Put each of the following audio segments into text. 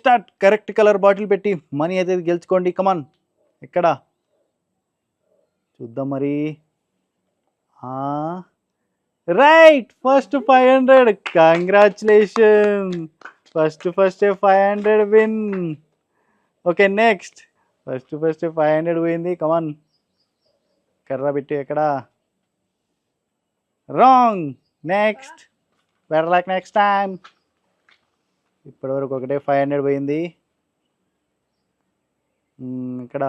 Start. Correct colour bottle పెట్టి money అయితే గెలుచుకోండి. కమాన్. ఎక్కడ చూద్దాం మరి. Right, first 500. Congratulation. First 500 win. Okay next. First 500 పోయింది. కమాన్. కర్ర పెట్టి ఎక్కడ. Wrong. Next. Better luck next time. ఇప్పటివరకు ఒకటే 500 పోయింది. ఇక్కడ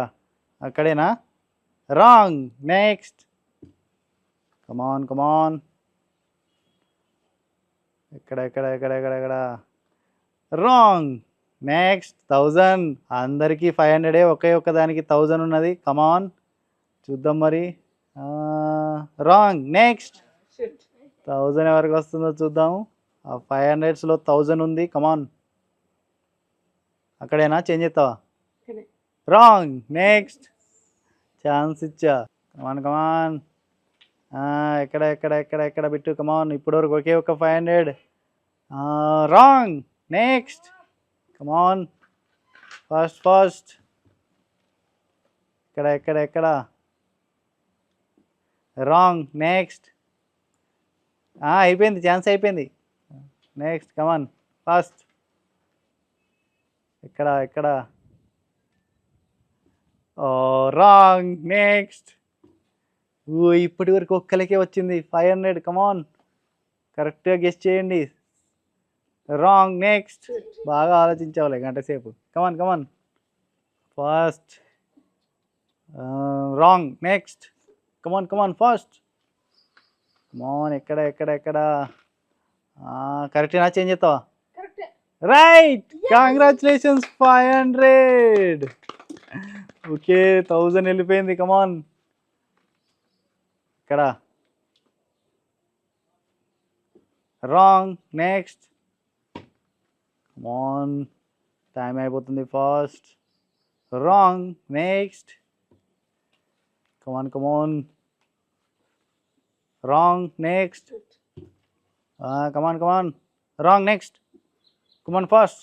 అక్కడేనా. రాంగ్. నెక్స్ట్. కమాన్ కమాన్. ఎక్కడ ఎక్కడ ఎక్కడ ఎక్కడ ఎక్కడ. రాంగ్. నెక్స్ట్. 1000. అందరికీ 500. ఒకే ఒక్కదానికి 1000 ఉన్నది. కమాన్ చూద్దాం మరి. రాంగ్. నెక్స్ట్. 1000 ఎవరికి వస్తుందో చూద్దాము. ఆ 500స్లో 1000 ఉంది. కమాన్. అక్కడేనా చేంజ్ చేస్తావా. రాంగ్. నెక్స్ట్. ఛాన్స్ ఇచ్చా. కమాన్ కమాన్. ఎక్కడ ఎక్కడ ఎక్కడ ఎక్కడ బిట్టు. కమాన్. ఇప్పటివరకు ఒకే ఒక 500. రాంగ్. నెక్స్ట్. కమాన్. ఫాస్ట్. ఎక్కడ ఎక్కడ ఎక్కడ. రాంగ్. నెక్స్ట్. అయిపోయింది, ఛాన్స్ అయిపోయింది. నెక్స్ట్. Come on fast. ఎక్కడ ఎక్కడ. రాంగ్. నెక్స్ట్. ఇప్పటి వరకు ఒక్కరికే వచ్చింది 500. కమాన్ కరెక్ట్గా గెస్ చేయండి. రాంగ్. నెక్స్ట్. బాగా ఆలోచించాలి గంట సేపు. కమాన్ కమాన్ fast. Wrong. Next. Come on come on fast. కమాన్. ఎక్కడ ఎక్కడ ఎక్కడ. కరెక్ట్గా చేంజ్ చేస్తావా. రైట్. కంగ్రాచులేషన్స్ 500. ఓకే 1000 వెళ్ళిపోయింది. కమాన్. ఇక్కడ రాంగ్. నెక్స్ట్. కమాన్ టైం అయిపోతుంది. Fast. Wrong. Next. Come on come on. Wrong. Next. Come on come on. Wrong. Next. Come on fast.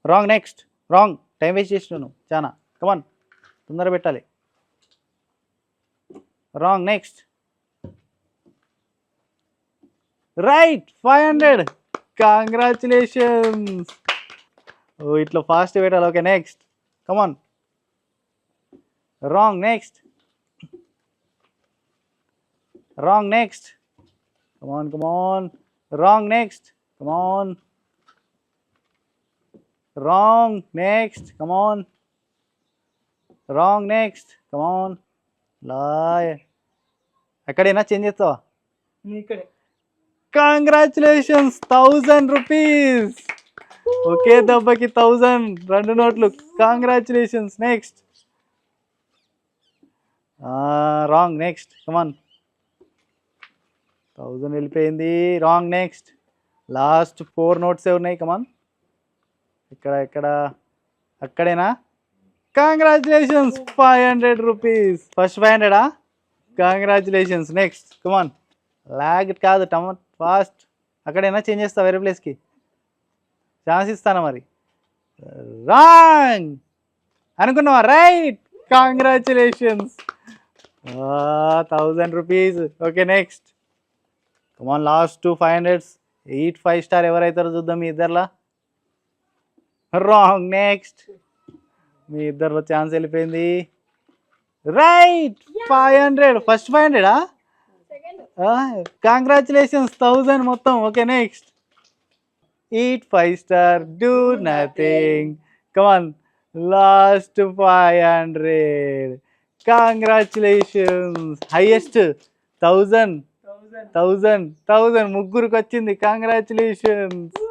Wrong. Next. Wrong. Time waste చేసినాను చాలా. కమాన్ తొందరగా పెట్టాలి. రాంగ్. నెక్స్ట్. రైట్ 500. కంగ్రాచులేషన్స్. ఇట్లా fast పెట్టాలి. Okay next. Come on. Wrong. Next. Wrong. Next. Come on come on. Wrong. Next. Come on. Wrong. Next. Come on. Wrong. Next. Come on. ఎక్కడైనా change చేస్తావా. ఇక్కడే. Congratulations 1000 rupees. ఒకే దెబ్బకి 1000. 2 నోట్లు. కంగ్రాచులేషన్స్. నెక్స్ట్. రాంగ్. నెక్స్ట్. కమాన్. 1000 వెళ్ళిపోయింది. రాంగ్. నెక్స్ట్. లాస్ట్ 4 నోట్సే ఉన్నాయి. Come on. ఇక్కడ ఎక్కడ. అక్కడేనా. Congratulations 500 rupees. First 500. Congratulations. Next. Come on. Lag కాదు ఫాస్ట్. అక్కడైనా చేంజ్ చేస్తా వేరే ప్లేస్కి. ఛాన్స్ ఇస్తానా మరి. రాంగ్ అనుకున్నావా. Right. Congratulations 1000 rupees. Okay next. Come on last 2 500s. 8 5 star ఎవరైతారో చూద్దాం మీ ఇద్దరులా. రాంగ్. నెక్స్ట్. మీ ఇద్దరిలో ఛాన్స్ వెళ్ళిపోయింది. రైట్ 500. ఫస్ట్ 500. కంగ్రాచులేషన్స్ 1000 మొత్తం. Okay next. 8 5 star. Do nothing. Come on last 500. Congratulations. Highest 1000 ముగ్గురికి వచ్చింది. కంగ్రాచులేషన్స్.